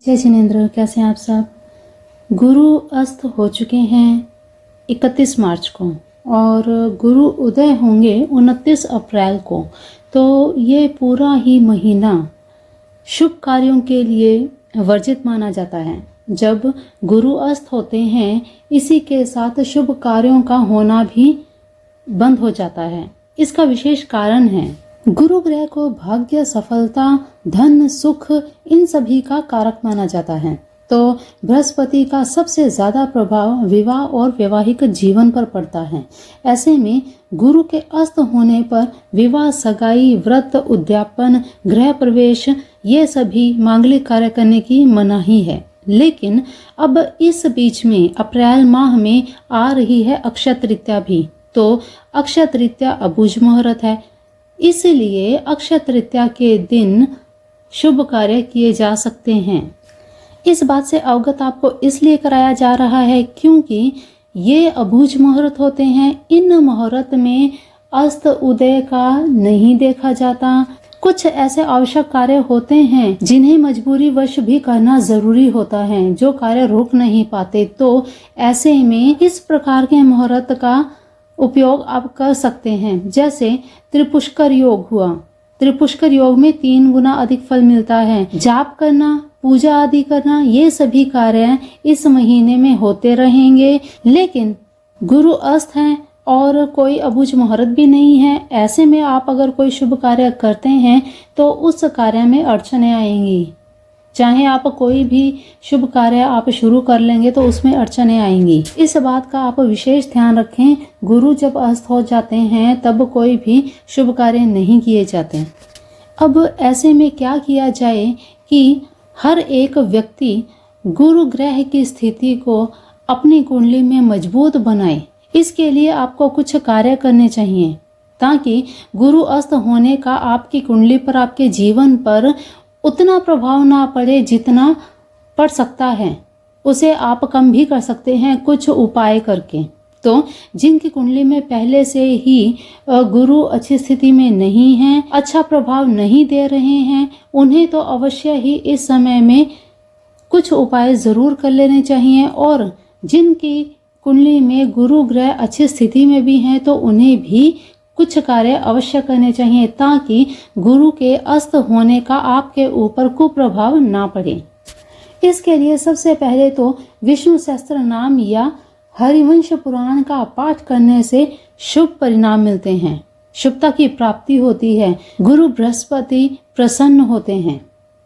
जय जिनेंद्र, कैसे हैं आप सब। गुरु अस्त हो चुके हैं 31 मार्च को और गुरु उदय होंगे 29 अप्रैल को। तो ये पूरा ही महीना शुभ कार्यों के लिए वर्जित माना जाता है। जब गुरु अस्त होते हैं इसी के साथ शुभ कार्यों का होना भी बंद हो जाता है। इसका विशेष कारण है, गुरु ग्रह को भाग्य, सफलता, धन, सुख इन सभी का कारक माना जाता है। तो बृहस्पति का सबसे ज्यादा प्रभाव विवाह और वैवाहिक जीवन पर पड़ता है। ऐसे में गुरु के अस्त होने पर विवाह, सगाई, व्रत, उद्यापन, गृह प्रवेश ये सभी मांगलिक कार्य करने की मनाही है। लेकिन अब इस बीच में अप्रैल माह में आ रही है अक्षय तृतीया भी। तो अक्षय तृतीया अबूझ मुहूर्त है, इसलिए अक्षय तृतीया के दिन शुभ कार्य किए जा सकते हैं। इस बात से अवगत आपको इसलिए कराया जा रहा है क्योंकि ये अबूझ मुहूर्त होते हैं। इन मुहूर्त में अस्त उदय का नहीं देखा जाता। कुछ ऐसे आवश्यक कार्य होते हैं जिन्हें मजबूरी वश भी करना जरूरी होता है, जो कार्य रोक नहीं पाते। तो ऐसे में इस प्रकार के मुहूर्त का उपयोग आप कर सकते हैं। जैसे त्रिपुष्कर योग हुआ। त्रिपुष्कर योग में 3 गुना अधिक फल मिलता है। जाप करना, पूजा आदि करना, ये सभी कार्य इस महीने में होते रहेंगे। लेकिन गुरु अस्त हैं और कोई अबूझ मुहूर्त भी नहीं है। ऐसे में आप अगर कोई शुभ कार्य करते हैं तो उस कार्य में अड़चने आएंगी। चाहे आप कोई भी शुभ कार्य आप शुरू कर लेंगे तो उसमें अड़चने आएंगी। इस बात का आप विशेष ध्यान रखें। गुरु जब अस्त हो जाते हैं तब कोई भी शुभ कार्य नहीं किए जाते। अब ऐसे में क्या किया जाए कि हर एक व्यक्ति गुरु ग्रह की स्थिति को अपनी कुंडली में मजबूत बनाए। इसके लिए आपको कुछ कार्य करने चाहिए ताकि गुरु अस्त होने का आपकी कुंडली पर, आपके जीवन पर उतना प्रभाव ना पड़े जितना पड़ सकता है। उसे आप कम भी कर सकते हैं कुछ उपाय करके। तो जिनकी कुंडली में पहले से ही गुरु अच्छी स्थिति में नहीं है, अच्छा प्रभाव नहीं दे रहे हैं, उन्हें तो अवश्य ही इस समय में कुछ उपाय जरूर कर लेने चाहिए। और जिनकी कुंडली में गुरु ग्रह अच्छी स्थिति में भी हैं तो उन्हें भी कुछ कार्य अवश्य करने चाहिए ताकि गुरु के अस्त होने का आपके ऊपर कुप्रभाव ना पड़े। इसके लिए सबसे पहले तो विष्णु सहस्त्र नाम या हरिवंश पुराण का पाठ करने से शुभ परिणाम मिलते हैं, शुभता की प्राप्ति होती है। गुरु बृहस्पति प्रसन्न होते हैं।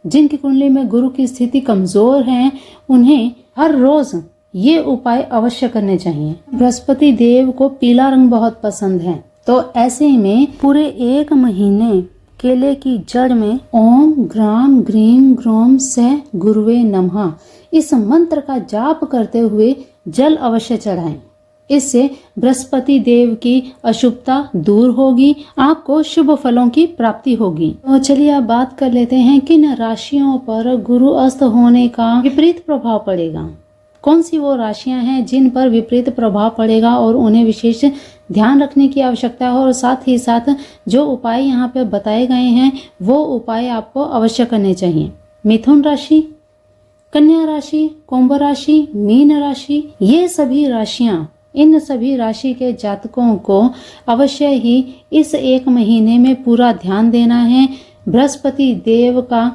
जिनकी कुंडली में गुरु की स्थिति कमजोर है उन्हें हर रोज ये उपाय अवश्य करने चाहिए। बृहस्पति देव को पीला रंग बहुत पसंद है। तो ऐसे में पूरे 1 महीने केले की जड़ में ओम ग्राम ग्रीम ग्रोम सह गुरुवे नमः इस मंत्र का जाप करते हुए जल अवश्य चढ़ाएं। इससे बृहस्पति देव की अशुभता दूर होगी, आपको शुभ फलों की प्राप्ति होगी। तो चलिए अब बात कर लेते हैं किन राशियों पर गुरु अस्त होने का विपरीत प्रभाव पड़ेगा। कौन सी वो राशियां हैं जिन पर विपरीत प्रभाव पड़ेगा और उन्हें विशेष ध्यान रखने की आवश्यकता है। और साथ ही साथ जो उपाय यहाँ पे बताए गए हैं वो उपाय आपको अवश्य करने चाहिए। मिथुन राशि, कन्या राशि, कुंभ राशि, मीन राशि, ये सभी राशियां, इन सभी राशि के जातकों को अवश्य ही इस 1 महीने में पूरा ध्यान देना है। बृहस्पति देव का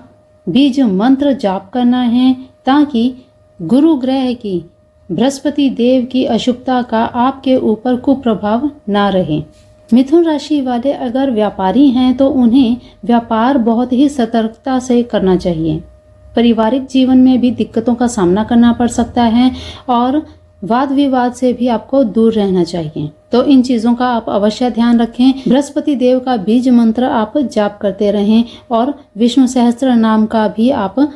बीज मंत्र जाप करना है ताकि गुरु ग्रह की, बृहस्पति देव की अशुभता का आपके ऊपर कुप्रभाव ना रहे। मिथुन राशि वाले अगर व्यापारी हैं तो उन्हें व्यापार बहुत ही सतर्कता से करना चाहिए। पारिवारिक जीवन में भी दिक्कतों का सामना करना पड़ सकता है और वाद विवाद से भी आपको दूर रहना चाहिए। तो इन चीजों का आप अवश्य ध्यान रखें। बृहस्पति देव का बीज मंत्र आप जाप करते रहें और विष्णु सहस्त्र नाम का भी आप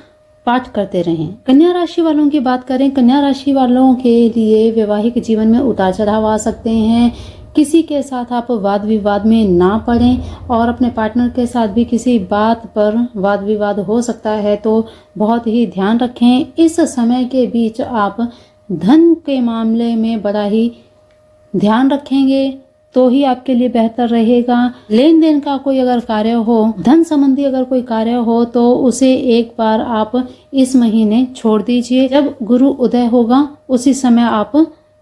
पाठ करते रहें। कन्या राशि वालों की बात करें, कन्या राशि वालों के लिए वैवाहिक जीवन में उतार चढ़ाव आ सकते हैं। किसी के साथ आप वाद विवाद में ना पड़ें और अपने पार्टनर के साथ भी किसी बात पर वाद विवाद हो सकता है, तो बहुत ही ध्यान रखें। इस समय के बीच आप धन के मामले में बड़ा ही ध्यान रखेंगे तो ही आपके लिए बेहतर रहेगा। लेन देन का कोई अगर कार्य हो, धन संबंधी अगर कोई कार्य हो, तो उसे एक बार आप इस महीने छोड़ दीजिए। जब गुरु उदय होगा उसी समय आप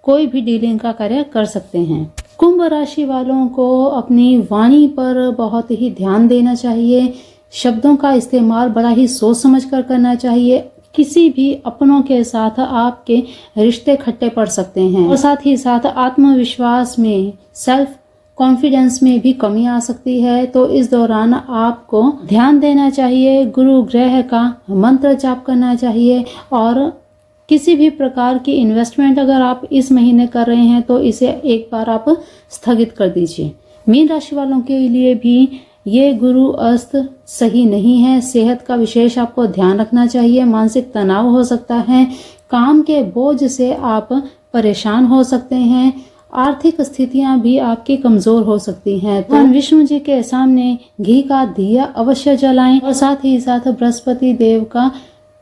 कोई भी डीलिंग का कार्य कर सकते हैं। कुंभ राशि वालों को अपनी वाणी पर बहुत ही ध्यान देना चाहिए। शब्दों का इस्तेमाल बड़ा ही सोच समझ कर करना चाहिए। किसी भी अपनों के साथ आपके रिश्ते खट्टे पड़ सकते हैं और साथ ही साथ आत्मविश्वास में, सेल्फ कॉन्फिडेंस में भी कमी आ सकती है। तो इस दौरान आपको ध्यान देना चाहिए, गुरु ग्रह का मंत्र जाप करना चाहिए और किसी भी प्रकार की इन्वेस्टमेंट अगर आप इस महीने कर रहे हैं तो इसे एक बार आप स्थगित कर दीजिए। मीन राशि वालों के लिए भी ये गुरु अस्त सही नहीं है। सेहत का विशेष आपको ध्यान रखना चाहिए। मानसिक तनाव हो सकता है, काम के बोझ से आप परेशान हो सकते हैं, आर्थिक स्थितियां भी आपकी कमजोर हो सकती हैं। तो विष्णु जी के सामने घी का दिया अवश्य जलाएं और साथ ही साथ बृहस्पति देव का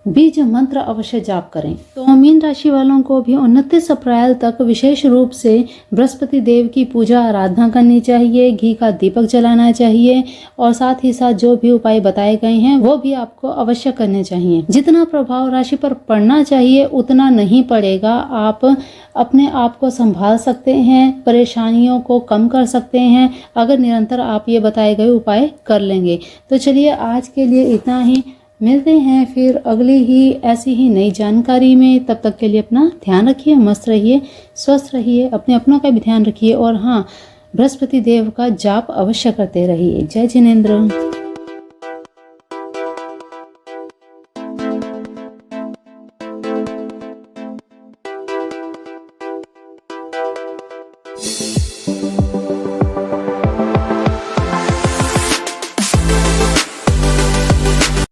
बीज मंत्र अवश्य जाप करें। तो मीन राशि वालों को भी 29 अप्रैल तक विशेष रूप से बृहस्पति देव की पूजा आराधना करनी चाहिए, घी का दीपक जलाना चाहिए और साथ ही साथ जो भी उपाय बताए गए हैं वो भी आपको अवश्य करने चाहिए। जितना प्रभाव राशि पर पड़ना चाहिए उतना नहीं पड़ेगा। आप अपने आप को संभाल सकते हैं, परेशानियों को कम कर सकते हैं अगर निरंतर आप ये बताए गए उपाय कर लेंगे। तो चलिए आज के लिए इतना ही, मिलते हैं फिर अगली ही ऐसी ही नई जानकारी में। तब तक के लिए अपना ध्यान रखिए, मस्त रहिए, स्वस्थ रहिए, अपने अपनों का भी ध्यान रखिए और हाँ, बृहस्पति देव का जाप अवश्य करते रहिए। जय जिनेंद्र।